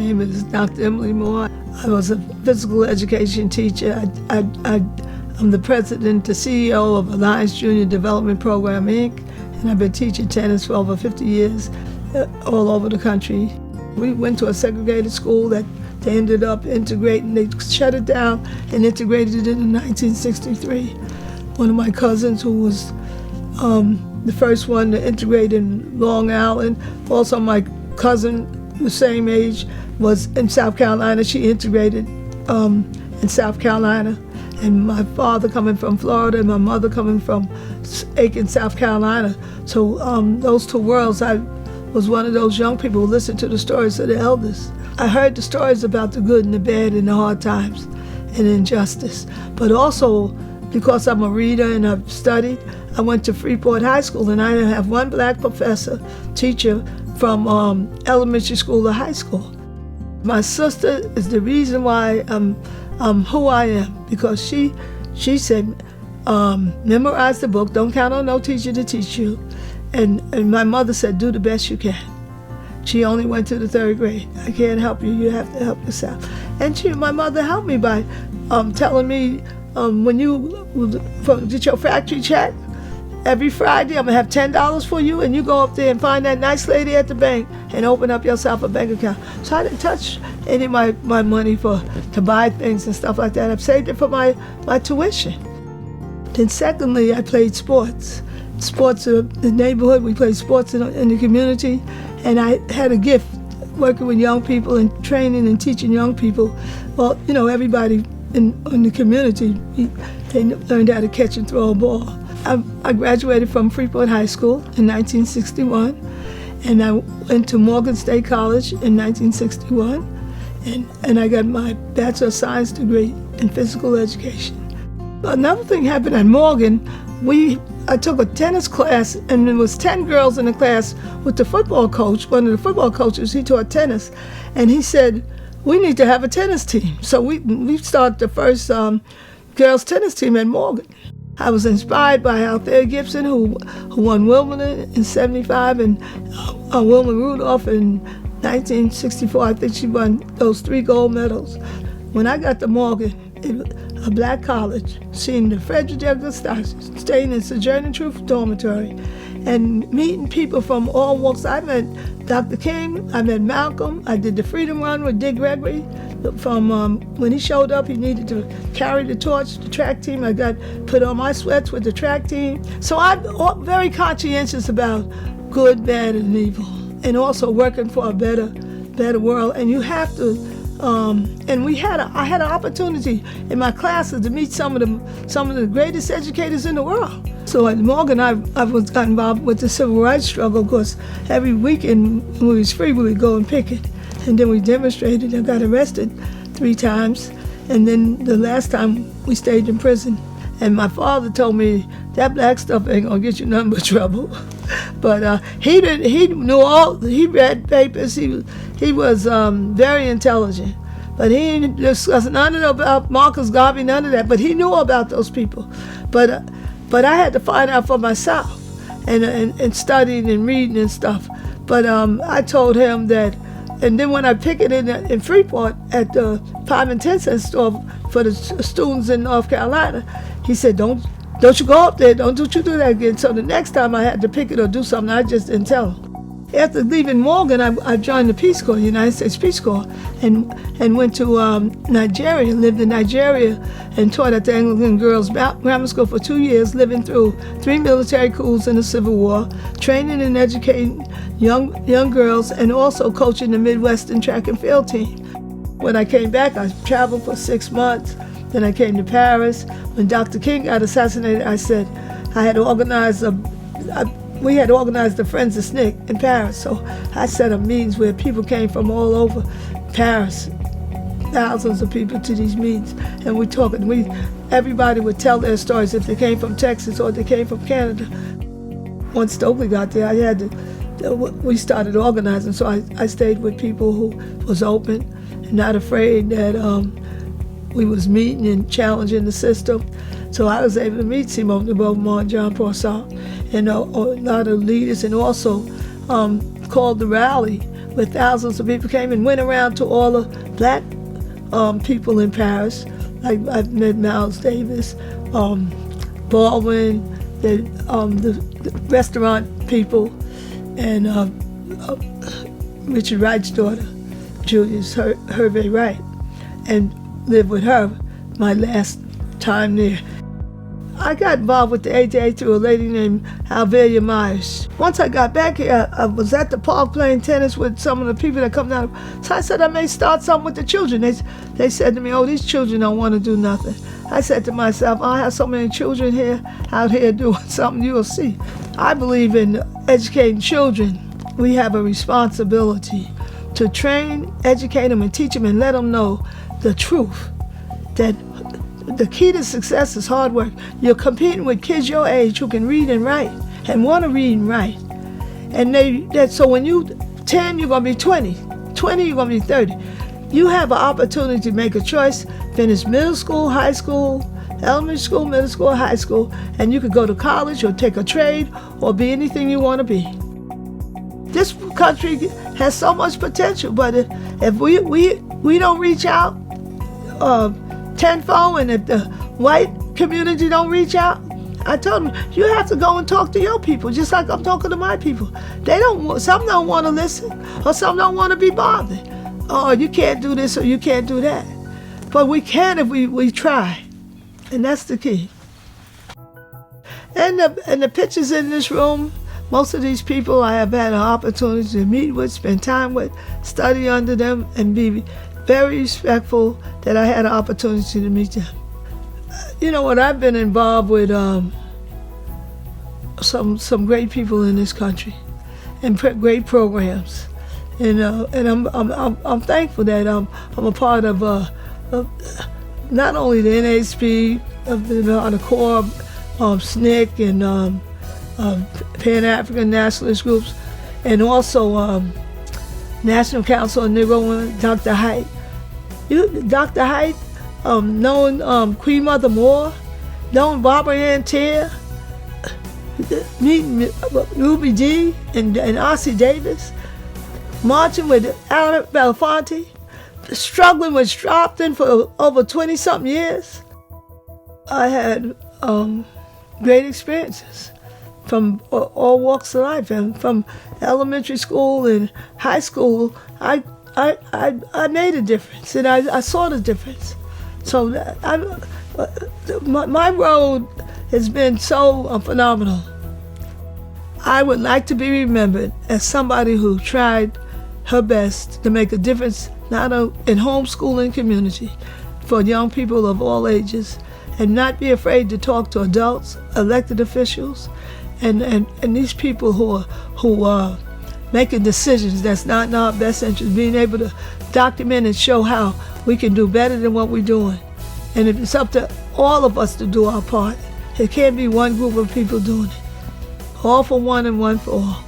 name is Dr. Emily Moore. I was a physical education teacher. I'm the president, the CEO of Alliance Junior Development Program, Inc., and I've been teaching tennis for over 50 years all over the country. We went to a segregated school that they ended up integrating. They shut it down and integrated it in 1963. One of my cousins, who was the first one to integrate in Long Island, also my cousin, the same age, was in South Carolina. She integrated in South Carolina. And my father coming from Florida and my mother coming from Aiken, South Carolina. So those two worlds, I was one of those young people who listened to the stories of the elders. I heard the stories about the good and the bad and the hard times and injustice. But also, because I'm a reader and I've studied, I went to Freeport High School, and I have one black professor, teacher, from elementary school to high school. My sister is the reason why I'm who I am, because she said, memorize the book, don't count on no teacher to teach you. And my mother said, do the best you can. She only went to the 3rd grade. I can't help you, you have to help yourself. And my mother helped me by telling me, when you get your factory check, every Friday I'm gonna have $10 for you, and you go up there and find that nice lady at the bank and open up yourself a bank account. So I didn't touch any of my money to buy things and stuff like that. I've saved it for my tuition. Then secondly, I played sports. Sports in the neighborhood, we played sports in the community, and I had a gift working with young people and training and teaching young people. Well, you know, everybody in the community, they learned how to catch and throw a ball. I graduated from Freeport High School in 1961, and I went to Morgan State College in 1961, and I got my Bachelor of Science degree in physical education. Another thing happened at Morgan. I took a tennis class, and there was 10 girls in the class with the football coach. One of the football coaches, he taught tennis, and he said, we need to have a tennis team. So we started the first girls tennis team at Morgan. I was inspired by Althea Gibson, who won Wimbledon in '75, and Wilma Rudolph in 1964. I think she won those 3 gold medals. When I got to Morgan, a black college, seeing the Frederick Douglass, staying in Sojourner Truth Dormitory, and meeting people from all walks. I met Dr. King, I met Malcolm, I did the Freedom Run with Dick Gregory. From when he showed up, he needed to carry the torch, the track team. I got put on my sweats with the track team. So I'm very conscientious about good, bad, and evil, and also working for a better world. And you have to, and I had an opportunity in my classes to meet some of the greatest educators in the world. So at Morgan, I got involved with the civil rights struggle, because every weekend when we was free, we would go and picket. And then we demonstrated and got arrested 3 times. And then the last time we stayed in prison. And my father told me, that black stuff ain't gonna get you nothing but trouble. But he read papers, he was very intelligent. But he didn't discuss none about Marcus Garvey, none of that. But he knew about those people. But I had to find out for myself and studying and reading and stuff. But I told him that. And then when I picketed in Freeport at the 5 and 10 cent store for the students in North Carolina, he said, don't you go up there, don't you do that again. So the next time I had to picket or do something, I just didn't tell him. After leaving Morgan, I joined the Peace Corps, United States Peace Corps, and went to Nigeria, lived in Nigeria, and taught at the Anglican Girls Grammar School for 2 years, living through 3 military coups in the Civil War, training and educating young girls, and also coaching the Midwestern track and field team. When I came back, I traveled for 6 months. Then I came to Paris. When Dr. King got assassinated, I said we had organized the Friends of SNCC in Paris. So I set up meetings where people came from all over Paris, thousands of people to these meetings, and we talked. Everybody would tell their stories if they came from Texas or they came from Canada. Once Stokely got there, we started organizing. So I stayed with people who was open and not afraid that we was meeting and challenging the system. So I was able to meet Simone de Beauvoir and John Paul Sartre and a lot of leaders, and also called the rally where thousands of people came and went around to all the black people in Paris. Like I've met Miles Davis, Baldwin, the restaurant people, and Richard Wright's daughter, Julius Hervé Wright, and lived with her my last time there. I got involved with the ATA through a lady named Alvelia Myers. Once I got back here, I was at the park playing tennis with some of the people that come down. So I said I may start something with the children. They said to me, oh, these children don't want to do nothing. I said to myself, I have so many children out here doing something, you'll see. I believe in educating children. We have a responsibility to train, educate them, and teach them and let them know the truth, that the key to success is hard work. You're competing with kids your age who can read and write and want to read and write. And so when you're 10, you're going to be 20. 20, you're going to be 30. You have an opportunity to make a choice, finish middle school, high school, elementary school, middle school, high school, and you could go to college or take a trade or be anything you want to be. This country has so much potential, but if we don't reach out tenfold, and if the white community don't reach out, I told them, you have to go and talk to your people, just like I'm talking to my people. Some don't want to listen, or some don't want to be bothered. Oh, you can't do this or you can't do that. But we can if we try, and that's the key. And the pictures in this room, most of these people I have had an opportunity to meet with, spend time with, study under them, and be very respectful that I had an opportunity to meet them. You know what? I've been involved with some great people in this country, and great programs, and I'm thankful that I'm a part of not only the NASP, the core SNCC, and Pan-African Nationalist groups, and also National Council of Negro Women, Dr. Height. Dr. Height, knowing Queen Mother Moore, knowing Barbara Ann Teer, meeting Ruby Dee and Ossie Davis, marching with Alan Belafonte, struggling with Sharpton for over 20-something years. I had great experiences from all walks of life, and from elementary school and high school, I made a difference, and I saw the difference. So my road has been so phenomenal. I would like to be remembered as somebody who tried her best to make a difference, not in homeschooling community, for young people of all ages, and not be afraid to talk to adults, elected officials, and these people who are making decisions that's not in our best interest, being able to document and show how we can do better than what we're doing. And it's up to all of us to do our part. It can't be one group of people doing it. All for one and one for all.